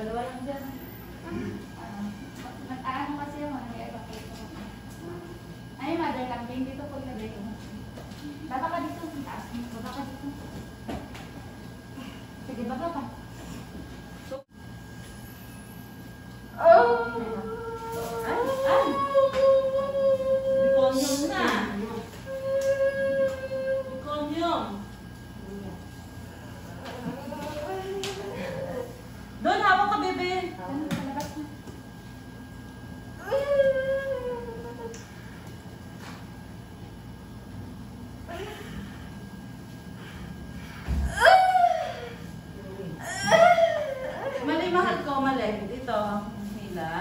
dalawa lang dyan. Ano kasi yung ano, i-evacuate ko. Ay, mother lambing. Dito po ilagay ko. Baba ka dito. Taas mo. Baba ka dito. Sige, baba ka. Biconium na. Biconium. Doon, hawak ka, bebe. Ano, sa labas na. Mali, mahal ko, mali. Dito, hila.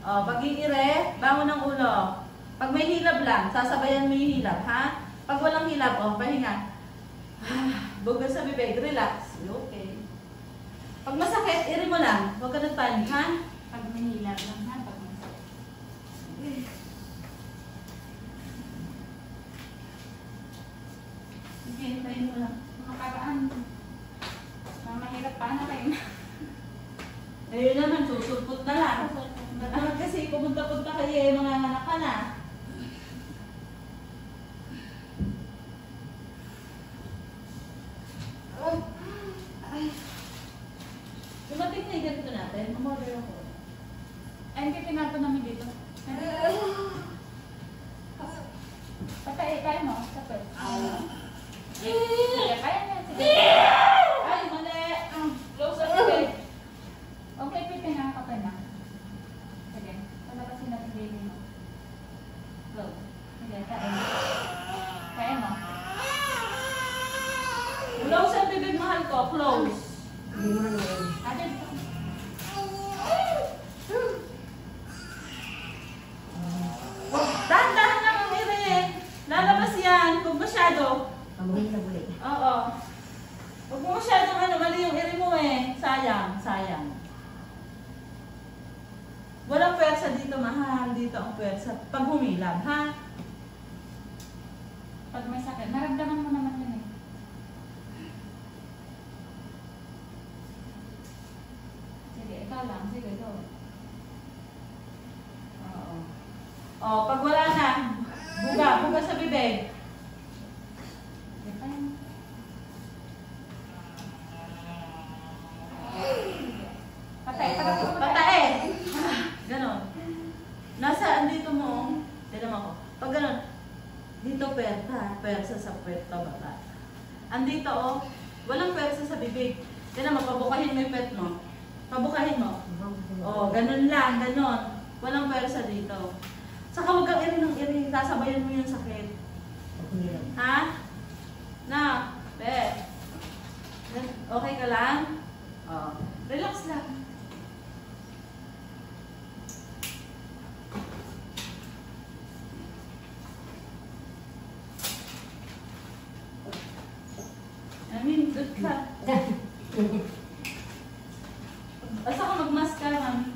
O, pag iire, bangon ng ulo. Pag may hilab lang, sasabayan mo yung hilab, ha? Pag walang hilab, o, pahinga. Bugas sa bibig, relax. Okay. Pag masakit, iri mo lang. Huwag ka nagpanik, ha? Pag mahilap lang ha. Pag masakit. Sige, hintayin mo lang. Makakaraan. Mahirap pa na kayo. Ayun naman, susulpot na lang. Kasi pumunta-punta kayo, mga anak ka na. Dumating na yung ganito natin. Umorder ako. Ay, hindi tinato namin dito. Patay, kaya mo? Sapit. Sige, kaya niya. Sige. Ay, mali! Close up okay. Okay, pipi na. Okay na. Sige. Palabasin natin baby mo. Close. Sige, kaya mo. Kaya mo. Close ang bibig, mahal ko. Close. Ate, Dahan-dahan lang ang ire. Lalabas yan. Kung masyado. Oo. Huwag mo masyadong mali yung iri mo eh. Sayang, sayang. Walang pwersa dito, mahal. Dito ang pwersa. Pag humilab, ha? pag may sakit, naramdaman mo naman yun eh. Sige, ikaw lang. Sige, go. Oo. O, pag wala na, buga sa bibig. Sige, kaya mo. Patay, Patae! Ganon. Nasa andito mo, tignan mo ako. Pag ganon, dito pwersa sa puweta baba. Andito oh, walang pwersa sa bibig. Tignan mo, pabukahin mo yung pet mo. Pabukahin mo. Oh, ganon lang, ganon. Walang pwersa dito. Saka huwag kang iri ng iri, sasabayan mo yung sakit. Ha? Na, be. Okay ka lang? Oh, relax lang. Good ka. Basta ka mag-mask ka, mami.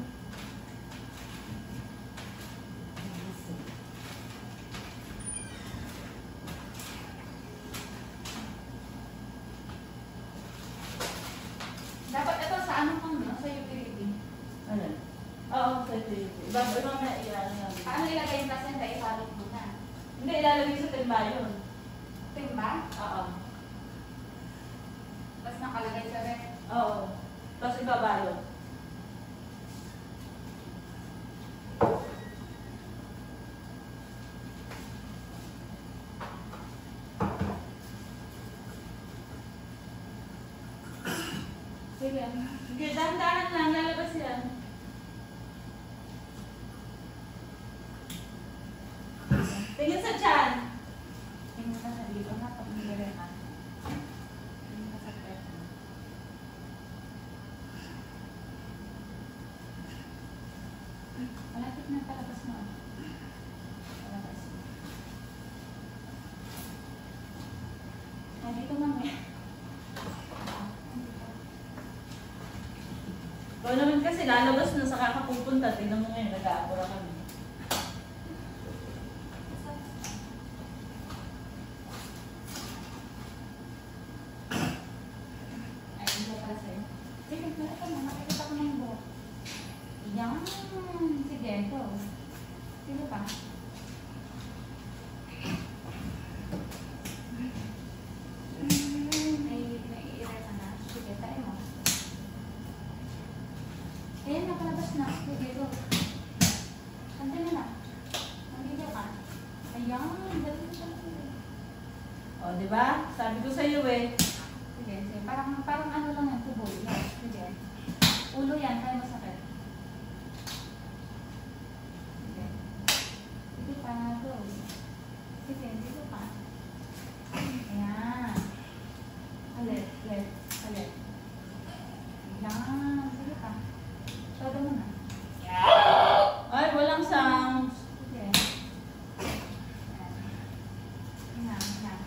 Dapat ito sa ano kang sa utility. Ano? Oo, sa ito. Ibang na iyan. Paano ilagay yung placenta? Isalot mo na. Hindi, ilalagay sa timba yun. Timba? Oo. Tapos nakalagay sa ref. Oo. Tapos ibabalot. Sige. Sige, dahan-dahan lang. Lalabas yan. Tingin sa tiyan. Tingnan ka sa dito na pag nilagay ka. Tingnan ka sa ref. Malapit na palabas mo. Palabas mo. Ay, dito mamaya. Ikaw naman kasi lalabas na sa kakapupunta. Tingnan mo ngayon, nag-aapura kami. Ay, hindi pala sa'yo. Sige, ito na. Nakikita ko ng buhok. Yan. Sige, ito. Sige pa. Naiiray ka na. Sige, tayo mo. Ayan, nakalabas na. Sige, go. Kanta na na. Nandito ka. Ayan. Dali siya. O, di ba? Sabi ko sa iyo eh. Sige, sige. Parang ano lang yan, tubo. Sige. Ulo yan, kaya masakit. Sige. Sige pa, go. Sige, dito pa. Ayan. Ulit, ulit, ulit. Ayan. Sige pa. Todo mo na. Ay, walang sounds. Sige. Ayan. Ayan.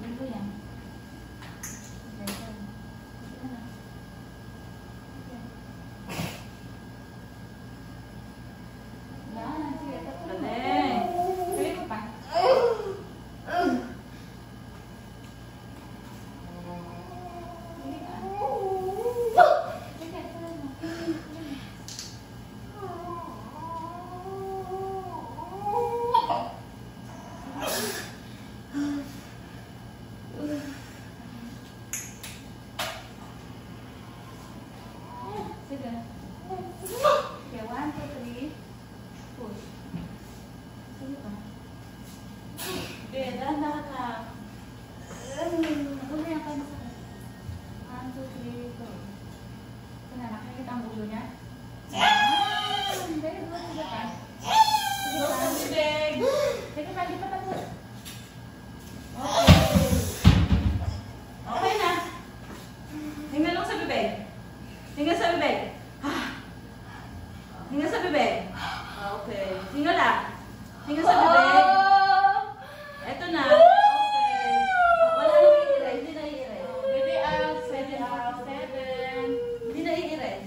Ulo yan. Sige, ito. Sige na. Sige. Yan. Sige, ito. Galing. Sige ko pa. Sige ka. Sige, ito na. Sige. Okay, 1, 2, 3. Push. Sige pa. Sige, dahan-dahan lang. Ulo yan kayo masakit. 1, 2, 3, go. Ito na, nakikita ang ulo niya? Very good. Sige pa. Sige Go pa. sa bibig. Sige pa, di pa tapos. Okay. Okay na. Hinga lang sa bibig. Hinga sa bibig. Hinga sa bibig. Okay. Hinga lang. Hinga sa bibig. Eto na. Okay. Wala nang iiray. Hindi na iiray. Baby out. 7 out. 7. Hindi na iiray.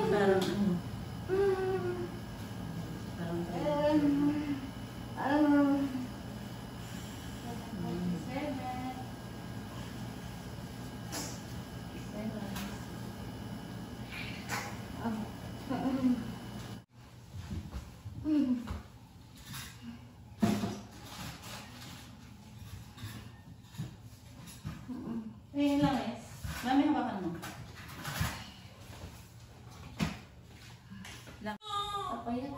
Parang ano. Parang Ayun lang eh. Mami, hawakan mo. Lang. Apa yan?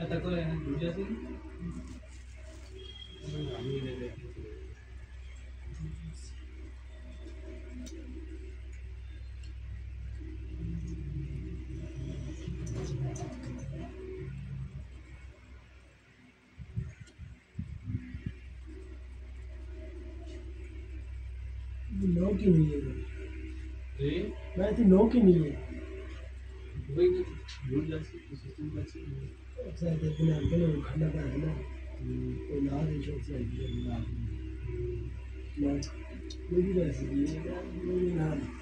आता को लेना दूसरा सी नौ की नहीं है मैं तो नौ की नहीं है अच्छा देखना अंकल वो खाना का है ना तो ना दे शौक से ना वो भी वैसे ही है ना